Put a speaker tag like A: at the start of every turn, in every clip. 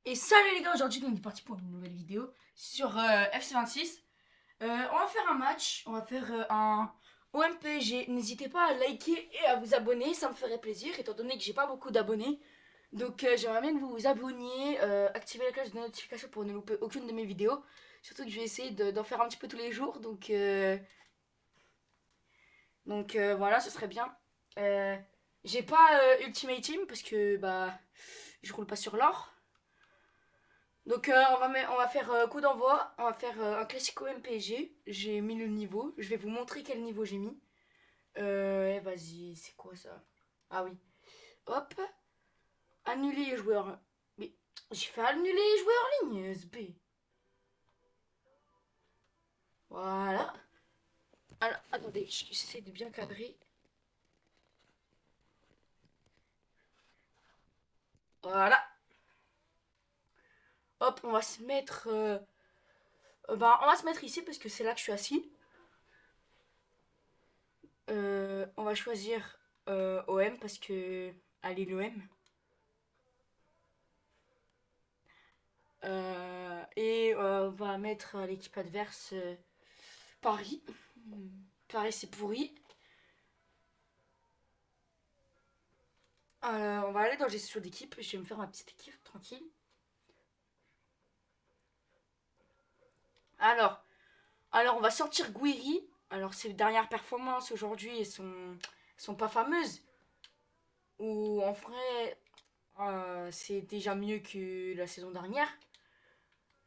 A: Et salut les gars, aujourd'hui on est parti pour une nouvelle vidéo sur FC26. On va faire un match, on va faire un OMPG. N'hésitez pas à liker et à vous abonner, ça me ferait plaisir étant donné que j'ai pas beaucoup d'abonnés. Donc j'aimerais bien que vous vous abonniez, activez la cloche de notification pour ne louper aucune de mes vidéos. Surtout que je vais essayer d'en faire un petit peu tous les jours, donc voilà, ce serait bien. Euh, j'ai pas Ultimate Team parce que bah je roule pas sur l'or. Donc on va faire coup d'envoi, on va faire un classico MPG. J'ai mis le niveau, je vais vous montrer quel niveau j'ai mis. Vas-y, c'est quoi ça? Ah oui, hop, annuler les joueurs. Mais j'ai fait annuler les joueurs en ligne, SB. Voilà. Alors, attendez, j'essaie de bien cadrer. Voilà. Hop, on va se mettre... on va se mettre ici parce que c'est là que je suis assis. On va choisir OM parce que... Allez, l'OM. On va mettre l'équipe adverse Paris. Paris, c'est pourri. On va aller dans gestion d'équipe. Je vais me faire ma petite équipe tranquille. Alors, alors on va sortir Guiri. Alors, ses dernières performances aujourd'hui, sont pas fameuses. Ou en vrai, c'est déjà mieux que la saison dernière.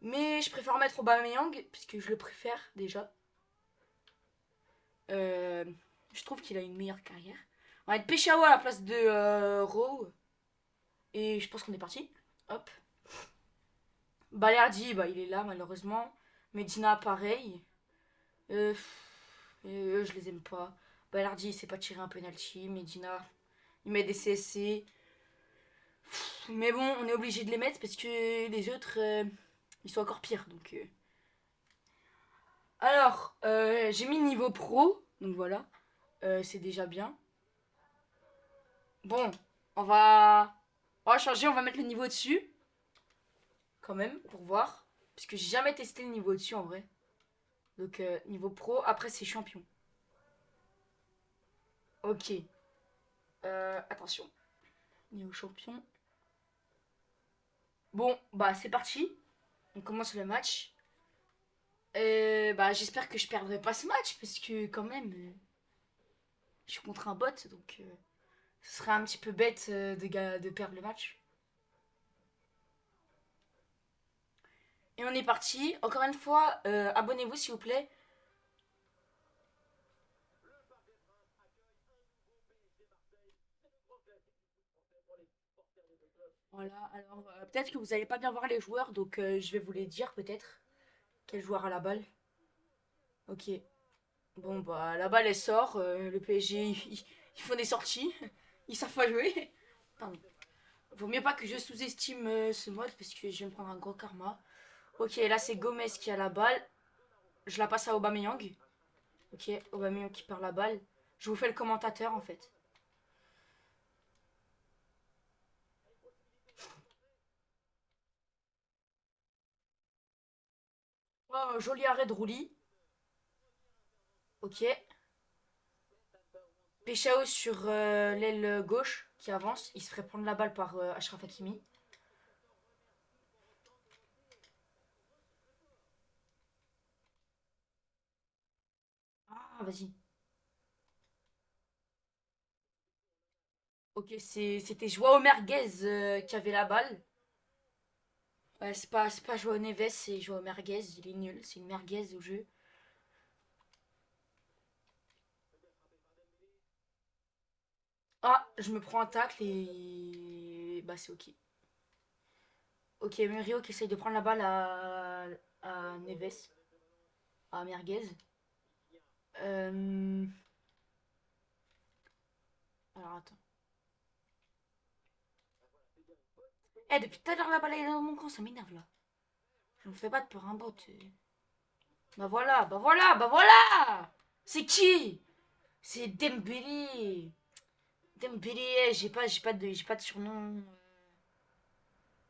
A: Mais je préfère mettre Aubameyang, puisque je le préfère déjà. Euh, je trouve qu'il a une meilleure carrière. On va mettre Peshao à la place de Rowe. Et je pense qu'on est parti. Hop. Balerdi, bah, il est là malheureusement. Medina, pareil. Euh, je les aime pas. Balerdi, il sait pas tirer un penalty. Medina, il met des CSC. Mais bon, on est obligé de les mettre parce que les autres, ils sont encore pires. Alors, j'ai mis niveau pro. Donc voilà. C'est déjà bien. Bon, on va... on va changer. On va mettre le niveau dessus. Quand même, pour voir. Parce que j'ai jamais testé le niveau dessus en vrai. Donc niveau pro, après c'est champion. Ok. Attention. Niveau champion. Bon, bah c'est parti. On commence le match. Bah j'espère que je perdrai pas ce match. Parce que quand même, je suis contre un bot. Donc ce serait un petit peu bête de perdre le match. Et on est parti. Encore une fois, abonnez-vous s'il vous plaît. Voilà, alors peut-être que vous n'allez pas bien voir les joueurs. Donc je vais vous les dire peut-être. Quel joueur a la balle? Ok. Bon, bah, la balle, elle sort. Le PSG, ils font des sorties. Ils savent pas jouer. Pardon. Vaut mieux pas que je sous-estime ce mode parce que je vais me prendre un gros karma. Ok, là, c'est Gomez qui a la balle. Je la passe à Aubameyang. Ok, Aubameyang qui perd la balle. Je vous fais le commentateur, en fait. Oh, joli arrêt de Rouli. Ok. Peshao sur l'aile gauche qui avance. Il se ferait prendre la balle par Achraf Hakimi. Ah, vas-y. Ok, c'était Joao Merguez qui avait la balle. Ouais, c'est pas Joao Neves, c'est Joao Merguez. Il est nul, c'est une merguez au jeu. Ah, je me prends un tacle et... Bah, c'est ok. Ok, Murillo qui essaye de prendre la balle à Neves, à Merguez. Euh... Alors, attends. Eh, depuis tout à l'heure, la balle est dans mon camp, ça m'énerve, là. Je me fais battre par un bot. Bah voilà, bah voilà, bah voilà. C'est qui? C'est Dembélé. Dembélé, j'ai pas de surnom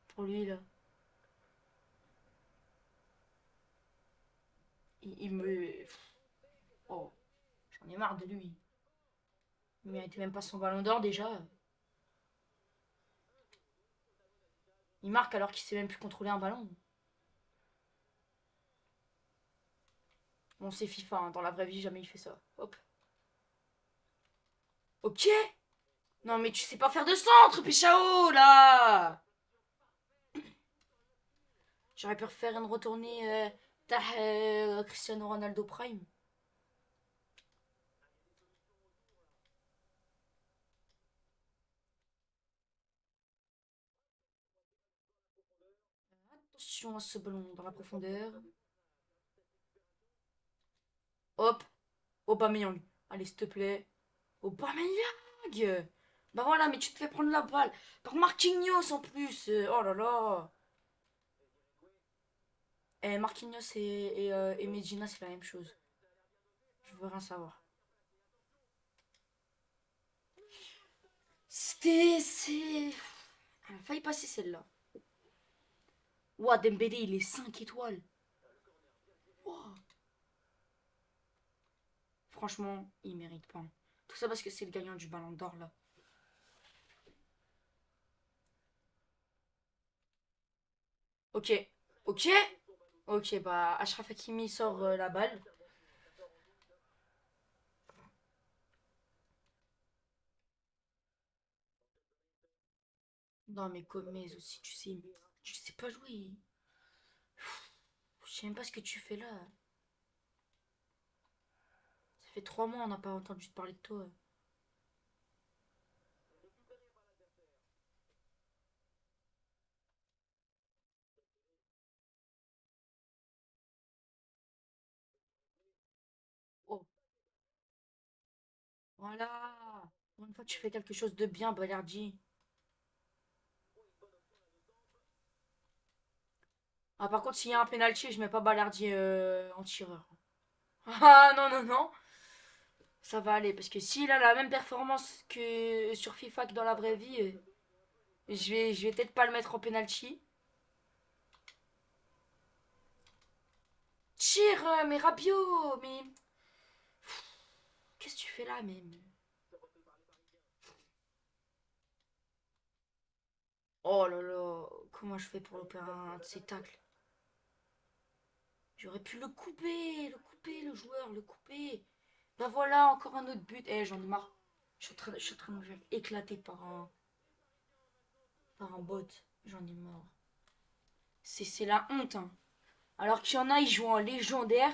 A: pour lui, là. Il me... Oh, j'en ai marre de lui. Il méritait même pas son ballon d'or déjà. Il marque alors qu'il sait même plus contrôler un ballon. Bon, c'est FIFA, hein. Dans la vraie vie, jamais il fait ça. Hop. Ok. Non, mais tu sais pas faire de centre, Péchao, là. J'aurais pu refaire une retournée Cristiano Ronaldo Prime. Attention à ce ballon dans la profondeur. Hop. Aubameyang. Allez, s'il te plaît. Aubameyang. Bah voilà, mais tu te fais prendre la balle. Par Marquinhos en plus. Oh là là. Marquinhos et Medina, c'est la même chose. Je veux rien savoir. C'est... Elle a failli passer celle-là. Ouah, Dembélé, il est 5 étoiles. Ouah. Franchement, il mérite pas. Tout ça parce que c'est le gagnant du ballon d'or, là. Ok. Ok. Ok, bah, Achraf Hakimi sort la balle. Non, mais Gomez aussi, tu sais pas jouer. Je sais même pas ce que tu fais là. Ça fait 3 mois, on n'a pas entendu te parler de toi. Oh, voilà. Pour une fois, tu fais quelque chose de bien, Balerdi. Ah, par contre, s'il y a un penalty, je mets pas Balerdi en tireur. Ah, non, non, non. Ça va aller, parce que s'il a la même performance que sur FIFA que dans la vraie vie, je vais peut-être pas le mettre en penalty. Tire, mais Rabiot, mais... Qu'est-ce que tu fais là, même? Oh là là, comment je fais pour louper un de ces tacles? J'aurais pu le joueur, le couper. Bah voilà, encore un autre but. Eh, j'en ai marre. Je suis en train de me faire éclater par un bot. J'en ai marre. C'est la honte, hein. Alors qu'il y en a, ils jouent en légendaire.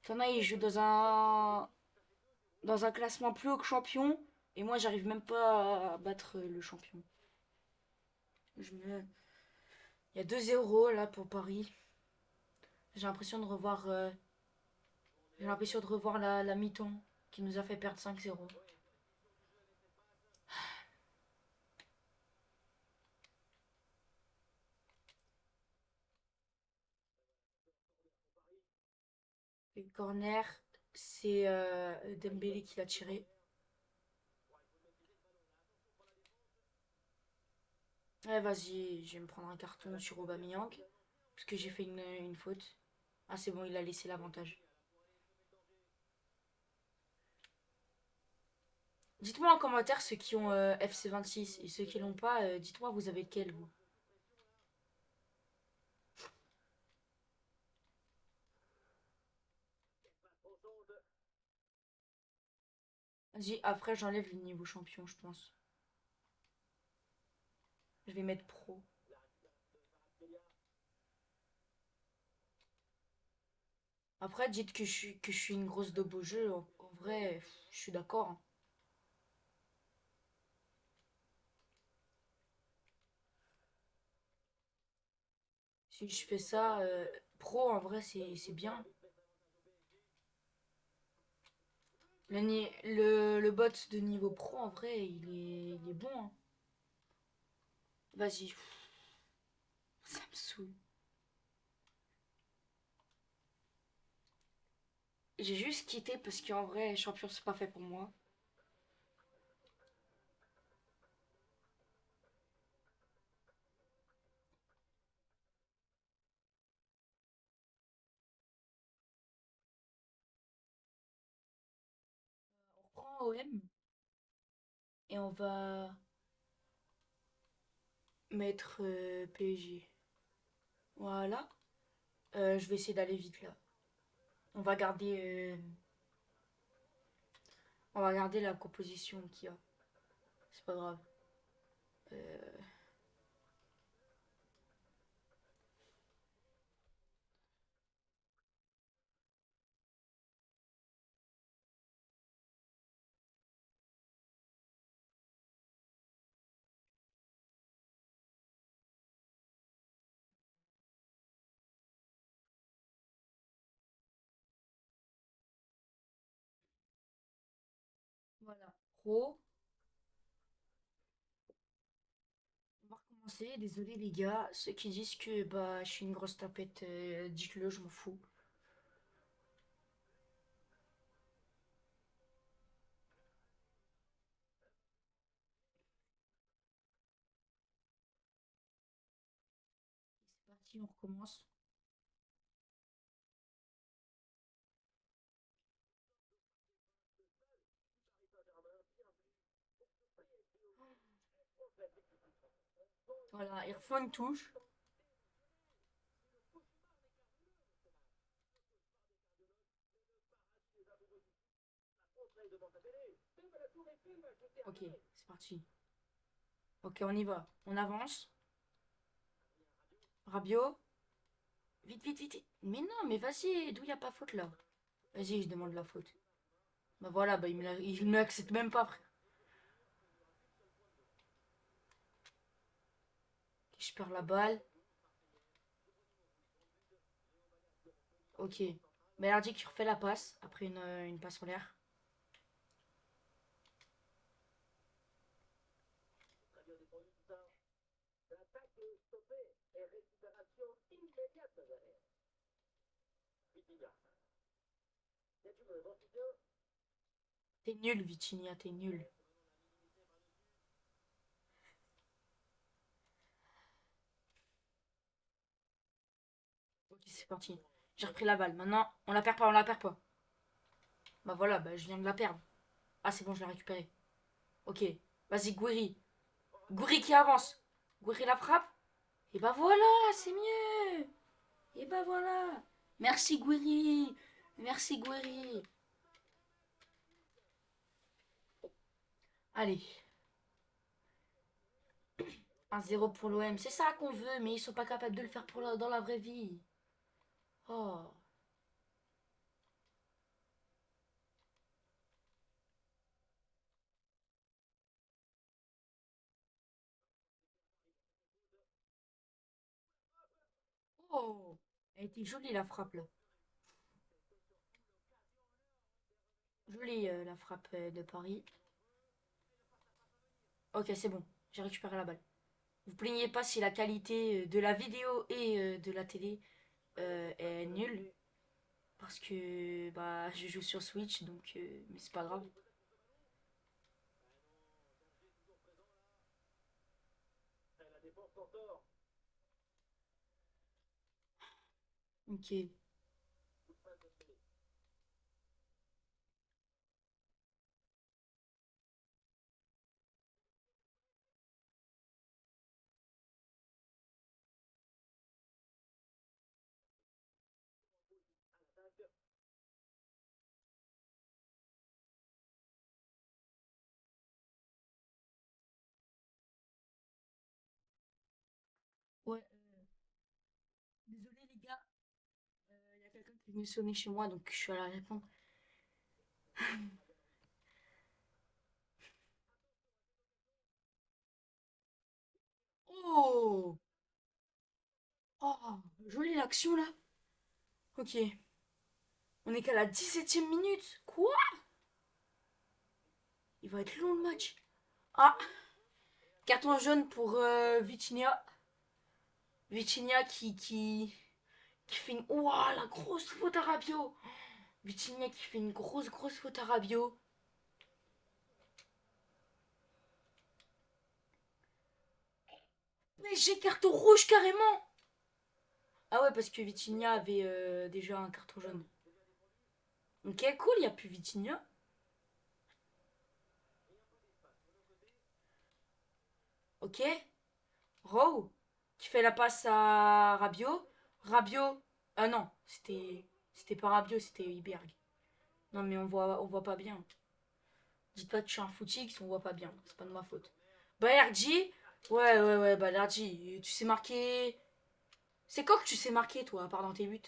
A: Il y en a, ils jouent dans un classement plus haut que champion. Et moi, j'arrive même pas à battre le champion. Je me... Il y a 2-0 là pour Paris. J'ai l'impression de revoir, j'ai l'impression de revoir la mi-temps qui nous a fait perdre 5-0. Le corner, c'est Dembélé qui l'a tiré. Ouais, vas-y, je vais me prendre un carton sur Aubameyang. Parce que j'ai fait une faute. Ah, c'est bon, il a laissé l'avantage. Dites-moi en commentaire ceux qui ont FC26 et ceux qui l'ont pas. Dites-moi, vous avez lequel, vous? Vas-y, après, j'enlève le niveau champion, je pense. Je vais mettre pro. Après, dites que je suis une grosse daube au jeu. En vrai, je suis d'accord, hein. Si je fais ça, pro, en vrai, c'est bien. Le bot de niveau pro, en vrai, il est bon, hein. Vas-y, ça me saoule. J'ai juste quitté parce qu'en vrai, champion, c'est pas fait pour moi. OM et on va mettre PSG. Voilà. Je vais essayer d'aller vite là. On va garder, euh, on va garder la composition qu'il y a. C'est pas grave. Euh, voilà. Pro. On va recommencer. Désolé les gars. Ceux qui disent que bah je suis une grosse tapette, dites-le, je m'en fous. C'est parti, on recommence. Voilà, il refont une touche. Ok, c'est parti. Ok, on y va. On avance. Rabiot. Vite, vite, vite, vite. Mais non, mais vas-y, d'où y a pas faute là? Vas-y, je demande la faute. Bah voilà, bah il me l'accepte même pas, frère. Ok, je perds la balle. Ok. Belardi qui refait la passe après une passe en l'air. T'es nul, Vitinha, t'es nul. Ok, c'est parti. J'ai repris la balle. Maintenant, on la perd pas, on la perd pas. Bah voilà, bah je viens de la perdre. Ah, c'est bon, je l'ai récupérée. Ok. Vas-y, Gouiri. Gouiri qui avance. Gouiri la frappe. Et bah voilà, c'est mieux. Et bah voilà. Merci, Gouiri. Merci, Gouiri. Allez, 1-0 pour l'OM. C'est ça qu'on veut, mais ils sont pas capables de le faire dans la vraie vie. Oh. Oh. Elle était jolie la frappe là. Jolie la frappe de Paris. Ok, c'est bon. J'ai récupéré la balle. Vous plaignez pas si la qualité de la vidéo et de la télé est nulle. Parce que bah je joue sur Switch, donc mais c'est pas grave. Ok. Ouais, désolé les gars, il y a quelqu'un qui est venu sonner chez moi, donc je suis allée répondre. Oh! Oh! Jolie l'action là. Ok. On est qu'à la 17e minute. Quoi? Il va être long le match. Ah! Carton jaune pour Vitinha. Vitinha qui fait une... Ouah, la grosse faute à Rabiot. Vitinha qui fait une grosse faute à Rabiot. Mais j'ai carton rouge carrément. Ah ouais, parce que Vitinha avait déjà un carton jaune. Ok, cool, il n'y a plus Vitinha. Ok. Rowe, qui fait la passe à Rabiot. Rabiot. Ah non, c'était pas Rabiot, c'était Iberg. Non mais on voit pas bien. Dites pas que je suis un footix, on voit pas bien. C'est pas de ma faute. Balerji. Ouais, ouais, ouais, Balerji. Tu sais marquer. C'est quoi que tu sais marquer, toi, à part dans tes buts?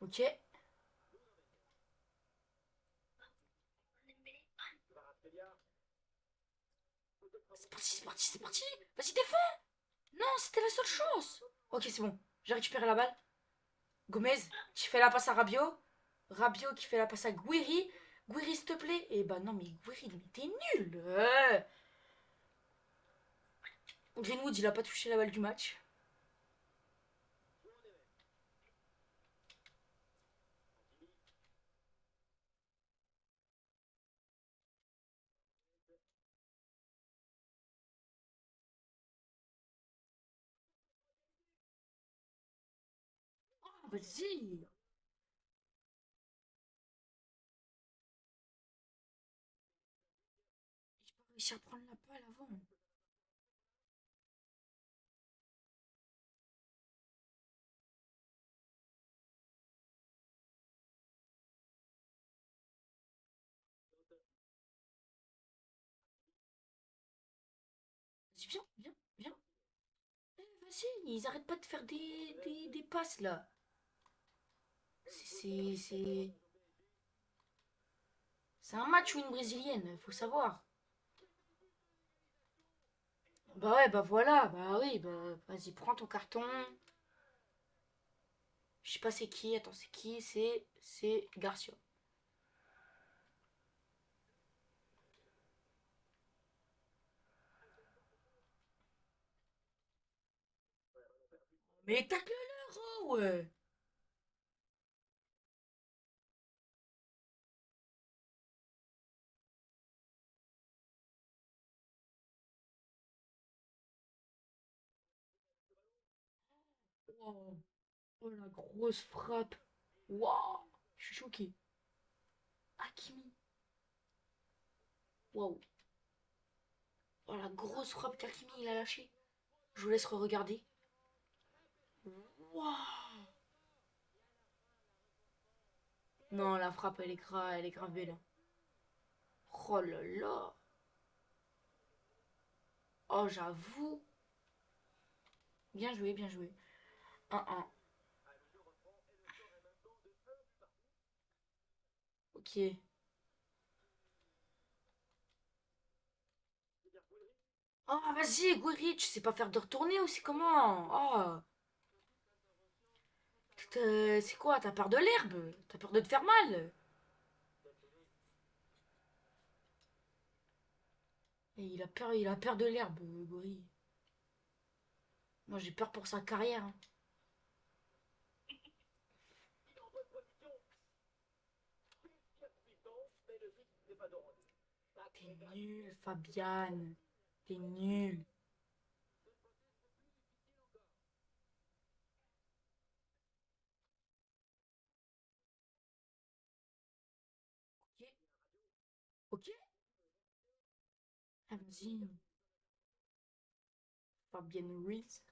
A: Ok. C'est parti, c'est parti, c'est parti. Vas-y, défends. Non, c'était la seule chance. Ok, c'est bon. J'ai récupéré la balle. Gomez qui fait la passe à Rabiot. Rabiot qui fait la passe à Guiri. Guiri, s'il te plaît. Eh bah non, mais Guiri, mais t'es nul. Greenwood, il a pas touché la balle du match. Ah, vas-y. J'ai pas réussi à prendre la balle avant. Vas-y, viens, viens, viens. Vas-y, ils arrêtent pas de faire des passes là. C'est c'est un match ou une brésilienne, faut savoir. Bah ouais, bah voilà, bah oui, bah vas-y, prends ton carton. Je sais pas c'est qui, attends, c'est qui? C'est Garcia. Mais tacle-le, ouais. Oh, oh, la grosse frappe. Waouh, je suis choqué. Hakimi. Waouh. Oh, la grosse frappe qu'Hakimi il a lâchée. Je vous laisse re-regarder. Waouh. Non, la frappe, elle est grave belle. Oh là là. Oh, j'avoue. Bien joué, bien joué. 1-1. Ok. Oh, vas-y, Gouiri, tu sais pas faire de retourner aussi, comment? Oh, c'est quoi? T'as peur de l'herbe? T'as peur de te faire mal? Et il a peur de l'herbe, Gouiri. Moi, j'ai peur pour sa carrière, hein. T'es nul, Fabiane. T'es nul. Ok, ok. Ah, vas-y. Fabienne Ruiz.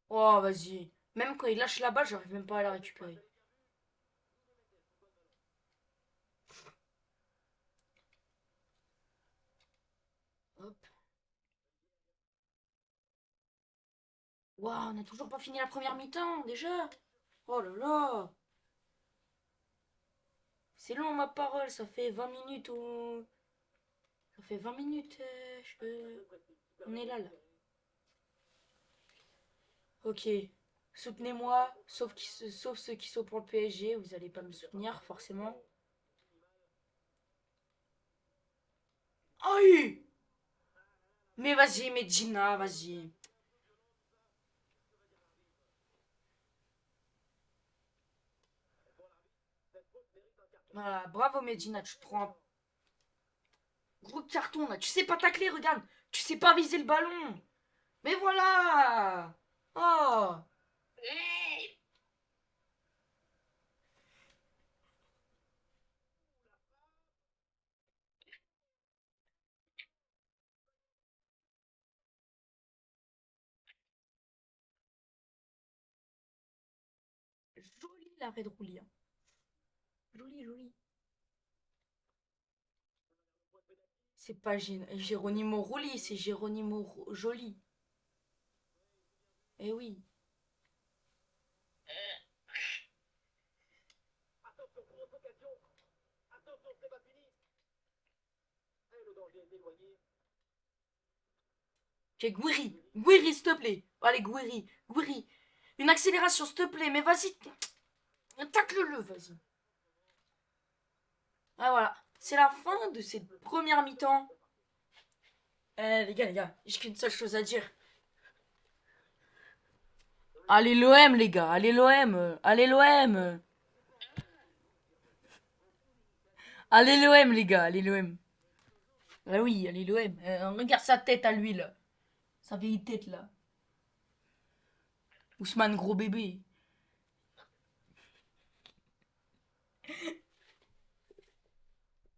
A: Oh, vas-y. Même quand il lâche la balle, j'arrive même pas à la récupérer. Hop. Waouh, on a toujours pas fini la première mi-temps, déjà. Oh là là. C'est long, ma parole. Ça fait 20 minutes où... Ça fait 20 minutes. On est là, là. Ok. Soutenez-moi, sauf ceux qui sont pour le PSG. Vous allez pas me soutenir, forcément. Aïe. Mais vas-y, Medina, vas-y. Voilà, bravo Medina, tu te prends un gros carton là. Tu sais pas tacler, regarde. Tu sais pas viser le ballon. Mais voilà. Oh. Joli l'arrêt de roulis, hein. Joli, joli. C'est pas Géronimo Roulis, c'est Joli. Eh oui. Ok, Gouiri. Gouiri, s'il te plaît. Allez, Gouiri. Gouiri. Une accélération, s'il te plaît. Mais vas-y. Tacle-le, vas-y. Ah, voilà. C'est la fin de cette première mi-temps. Les gars, j'ai qu'une seule chose à dire. Allez l'OM, les gars. Allez l'OM. Allez l'OM. Allez l'OM, les gars. Allez l'OM. Ah oui, allez l'OM. Regarde sa tête à lui, là. Sa vieille tête, là. Ousmane, gros bébé.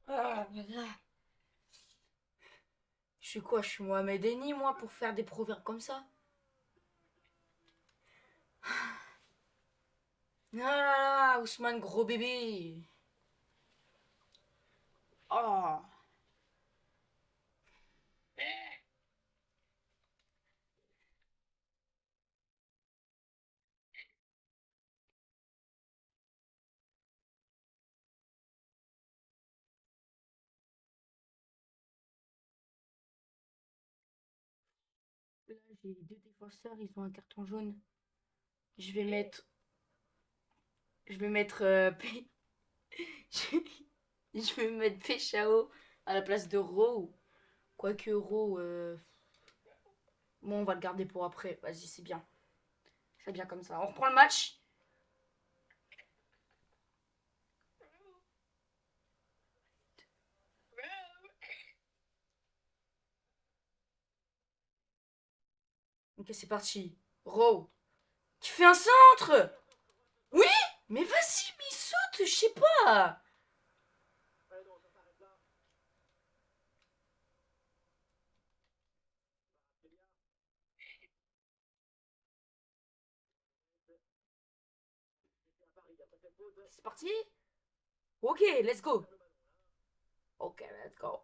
A: Ah, là, là. Je suis quoi? Je suis Mohamed Eni, moi, pour faire des proverbes comme ça? Ah là là, Ousmane, gros bébé. Oh. Là, j'ai deux défenseurs, ils ont un carton jaune. Je vais mettre. Je vais mettre. Je vais mettre Péchao à la place de Rowe. Quoique Rowe. Bon, on va le garder pour après. Vas-y, c'est bien. C'est bien comme ça. On reprend le match. Ok, c'est parti. Rowe. Tu fais un centre. Oui. Mais vas-y, mais il saute, je sais pas. C'est parti. Ok, let's go. Ok, let's go.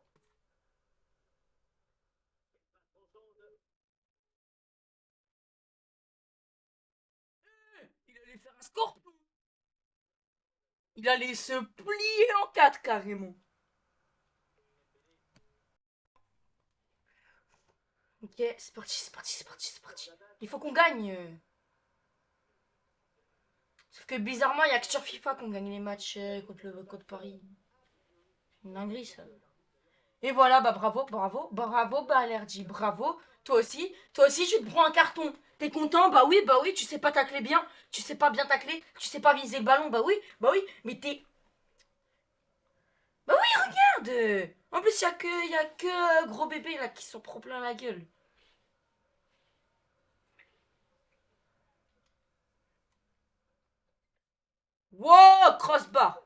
A: Il allait faire un scorpion. Il allait se plier en quatre carrément. Ok, c'est parti, c'est parti, c'est parti, c'est parti. Il faut qu'on gagne. Sauf que bizarrement, il n'y a que sur FIFA qu'on gagne les matchs contre Paris. C'est une dinguerie ça. Et voilà, bah bravo, bravo, bravo, Balerdi, bravo. Toi aussi, tu te prends un carton. T'es content? Bah oui, tu sais pas tacler bien, tu sais pas bien tacler, tu sais pas viser le ballon, bah oui, mais t'es. Bah oui, regarde! En plus, y a que gros bébé là qui s'en prend plein la gueule. Wow, crossbar!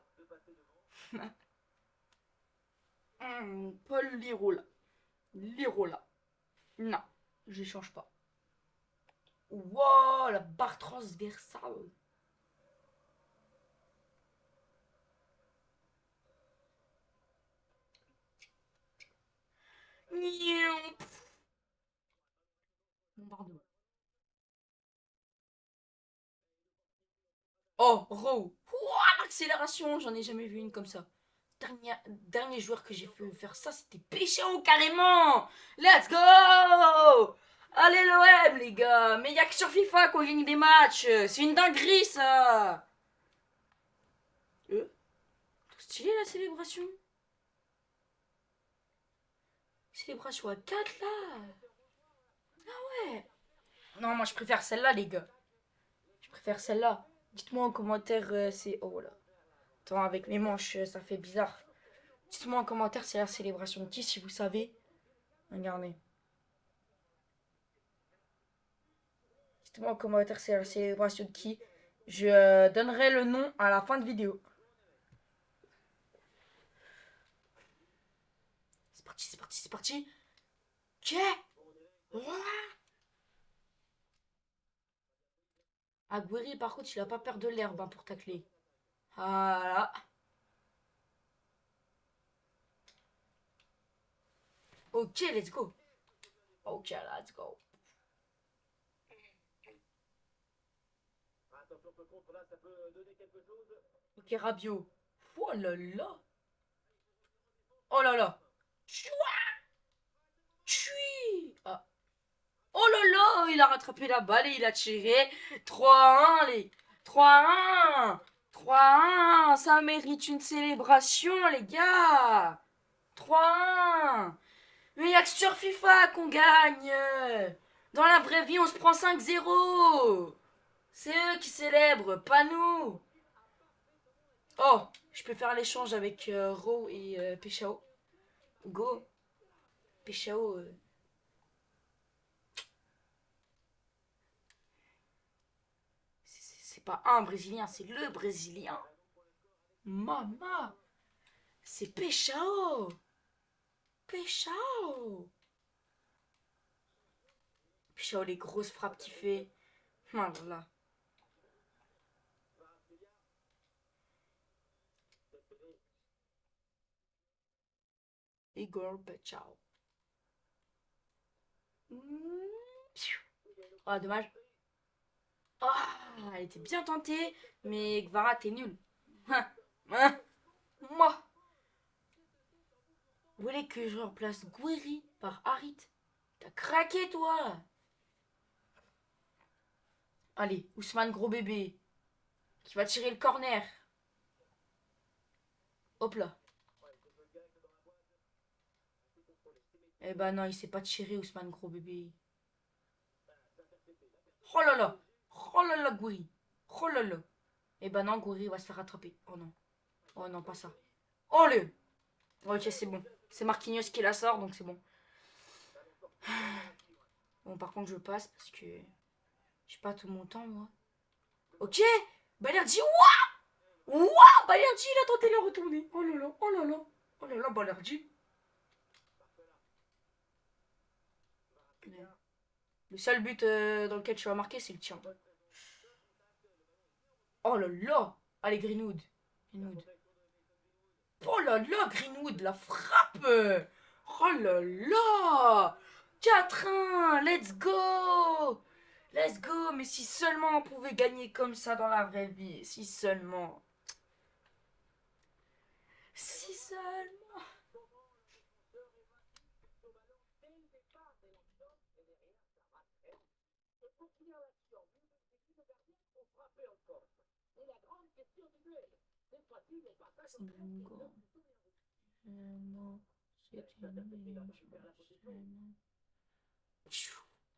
A: Paul Lirola. Lirola. Non, je change pas. Wow, la barre transversale. Bombardement. Oh, Row. Ouah, l'accélération, j'en ai jamais vu une comme ça. Dernier joueur que j'ai fait faire ça, c'était Pécho carrément. Let's go. Allez l'OM les gars. Mais y a que sur FIFA qu'on gagne des matchs. C'est une dinguerie ça. Trop stylé la célébration. Célébration à 4 là. Ouais. Non, moi je préfère celle-là les gars. Je préfère celle-là. Dites-moi en commentaire c'est... Oh là. Attends, avec mes manches, ça fait bizarre. Dites-moi en commentaire c'est la célébration de qui si vous savez. Regardez. Dites-moi en commentaire c'est la célébration de qui. Je donnerai le nom à la fin de vidéo. C'est parti, c'est parti, c'est parti. Ok. Aguirre, par contre, il a pas peur de l'herbe hein, pour tacler. Voilà. Ok, let's go. Ok, let's go. Ok, Rabiot. Oh là là. Oh là là. Chouin, chui. Ah. Oh là là, il a rattrapé la balle et il a tiré. 3-1, les 3-1. 3-1. Ça mérite une célébration, les gars. 3-1. Mais il n'y a que sur FIFA qu'on gagne. Dans la vraie vie, on se prend 5-0. C'est eux qui célèbrent, pas nous. Oh, je peux faire l'échange avec Ro et Peshao. Go. Peshao. C'est pas un Brésilien, c'est le Brésilien. Mama. C'est Peshao. Peshao. Peshao, les grosses frappes qu'il fait. Voilà. Igor Peshao. Ah, dommage. Ah, elle était bien tentée, mais Gvara, t'es nul. Hein, hein, moi. Vous voulez que je remplace Guiri par Harit? T'as craqué, toi. Allez, Ousmane gros bébé, qui va tirer le corner. Hop là. Eh ben non, il sait pas tirer, Ousmane gros bébé. Oh là là. Oh là là, Guiri. Oh là là. Eh ben non, Guiri va se faire rattraper. Oh non. Oh non, pas ça. Oh le. Ok, c'est bon. C'est Marquinhos qui la sort, donc c'est bon. Bon, par contre, je passe parce que j'ai pas tout mon temps, moi. Ok. Balerdi. Ouah, Balerdi, il a tenté de la retourner. Oh là là, oh là là. Oh là là, Balerdi. Le seul but dans lequel tu vas marquer, c'est le tien. Oh là là. Allez, Greenwood. Greenwood. Oh là là, Greenwood, la frappe. Oh là là. 4-1, let's go. Let's go. Mais si seulement on pouvait gagner comme ça dans la vraie vie. Si seulement. Si seulement.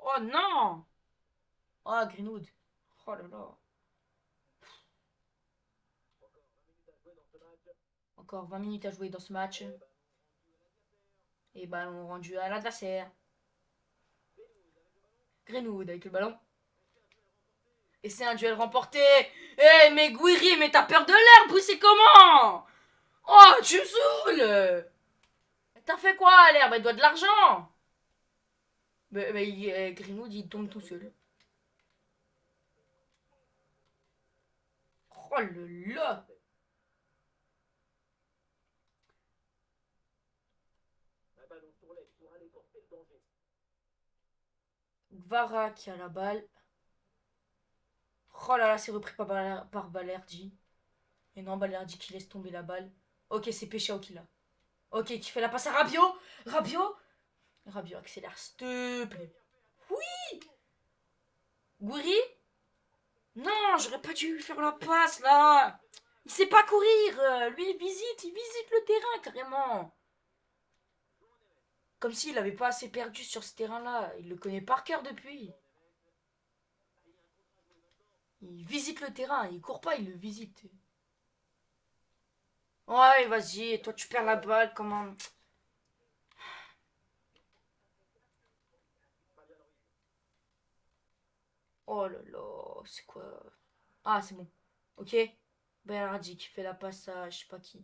A: Oh non. Oh, Greenwood. Oh là là. Encore 20 minutes à jouer dans ce match. Et ballon rendu à l'adversaire. Greenwood avec le ballon. Et c'est un duel remporté. Eh, mais Guiri, mais t'as peur de l'herbe, c'est comment? Oh, tu me saoules. T'as fait quoi, l'herbe? Elle doit de l'argent. Mais Greenwood, il tombe tout seul. Oh là là. Gvara qui a la balle. Oh là là, c'est repris par Balerdi. Et non, Balerdi qui laisse tomber la balle. Ok, c'est Péchao qui l'a. Ok, qui fait la passe à Rabiot. Rabiot. Rabiot accélère, s'il te plaît. Oui. Gouiri. Non, j'aurais pas dû lui faire la passe là. Il sait pas courir. Lui, il visite le terrain carrément. Comme s'il avait pas assez perdu sur ce terrain-là. Il le connaît par cœur depuis. Il visite le terrain. Il court pas, il le visite. Ouais, vas-y. Toi, tu perds la balle. Comment? Oh là là, c'est quoi? Ah, c'est bon. Ok. Berardi qui fait la passe à je sais pas qui.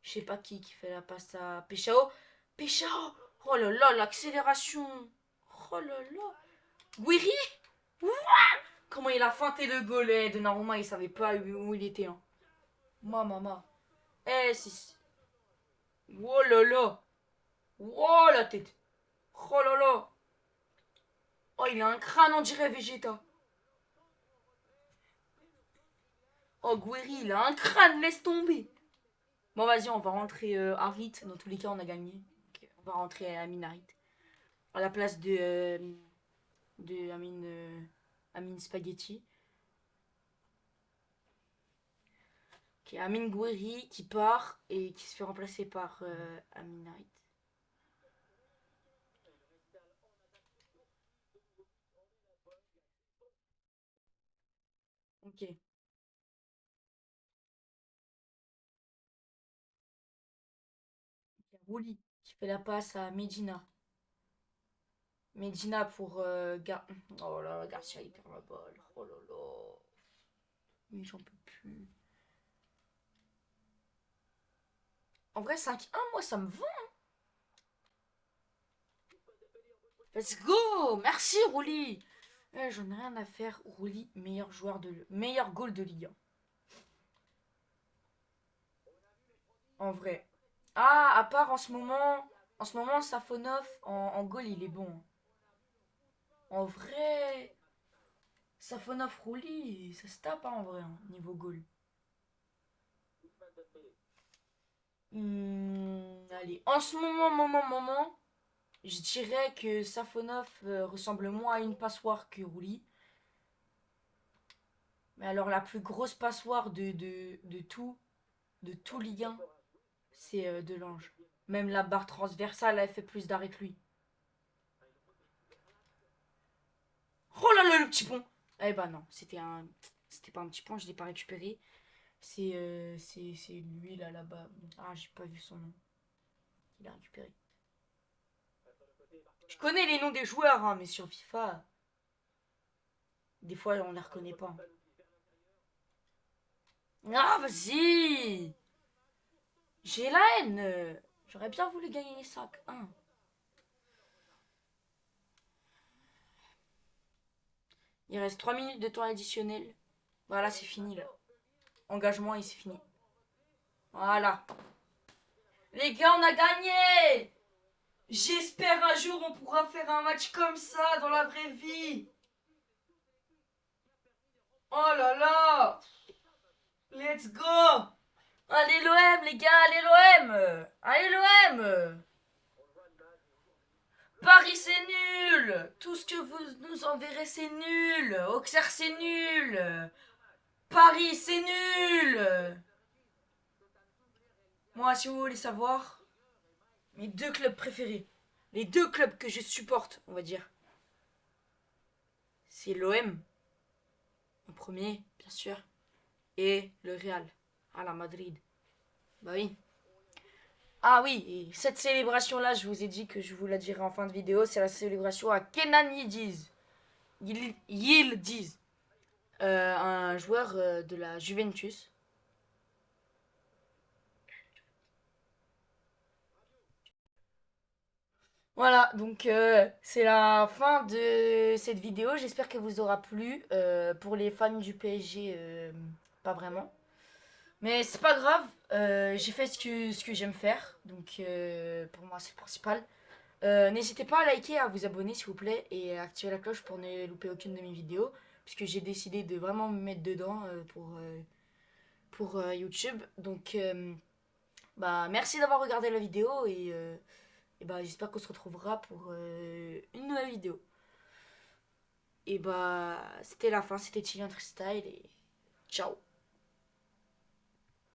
A: Je sais pas qui fait la passe à Péchao. Péchao. Oh là là, l'accélération. Oh là là. Guiri. Comment il a feinté le golet. Donnarumma, il savait pas où il était. Hein. Maman. Eh, si. Oh là là. Oh la tête. Oh là là. Oh, il a un crâne, on dirait Vegeta. Oh, Guerri, il a un crâne, laisse tomber. Bon, vas-y, on va rentrer Harit. Dans tous les cas, on a gagné. Ok, on va rentrer à Amin Harit. À la place de Amin Spaghetti. Ok, Amin Gouiri qui part et qui se fait remplacer par Amin Harit. Ok. Il y a Rouli qui fait la passe à Medina. Medina pour Oh là là, Garcia il perd la balle. Oh là là. Mais j'en peux plus. En vrai, 5-1, moi ça me va. Let's go! Merci Rouli! J'en ai rien à faire. Rouli, meilleur goal de Ligue 1. En vrai. Ah, à part en ce moment, Safonov en goal, il est bon. En vrai, Safonov Rouli, ça se tape hein, en vrai, hein, niveau goal. Allez, en ce moment, je dirais que Safonov ressemble moins à une passoire que Rouli. Mais alors, la plus grosse passoire de tout Ligue 1, c'est Delange. Même la barre transversale, elle fait plus d'arrêt que lui. Oh là là, le petit pont! Eh ben non, c'était pas un petit pont, je l'ai pas récupéré. C'est lui là là-bas. Ah, j'ai pas vu son nom. Il a récupéré. Je connais les noms des joueurs, hein, mais sur FIFA, des fois on les reconnaît pas. Ah, vas-y! J'ai la haine! J'aurais bien voulu gagner les 5-1. Il reste 3 minutes de temps additionnel. Voilà, c'est fini là. Engagement et c'est fini. Voilà. Les gars, on a gagné! J'espère un jour on pourra faire un match comme ça dans la vraie vie. Oh là là! Let's go! Allez l'OM les gars, allez l'OM! Allez l'OM! Paris c'est nul! Tout ce que vous nous enverrez c'est nul! Auxerre c'est nul! Paris c'est nul! Moi si vous voulez savoir, mes deux clubs préférés, les deux clubs que je supporte, on va dire, c'est l'OM en premier, bien sûr, et le Real, à la Madrid. Bah oui. Ah oui, et cette célébration-là, je vous ai dit que je vous la dirai en fin de vidéo, c'est la célébration à Kenan Yildiz. Yildiz, un joueur de la Juventus. Voilà, donc c'est la fin de cette vidéo. J'espère qu'elle vous aura plu. Pour les fans du PSG, pas vraiment. Mais c'est pas grave, j'ai fait ce que j'aime faire. Donc pour moi, c'est le principal. N'hésitez pas à liker, à vous abonner s'il vous plaît et à activer la cloche pour ne louper aucune de mes vidéos. Puisque j'ai décidé de vraiment me mettre dedans pour YouTube. Donc, bah, merci d'avoir regardé la vidéo et bah, j'espère qu'on se retrouvera pour une nouvelle vidéo. Et bah, c'était la fin, c'était Chilean Freestyle et ciao!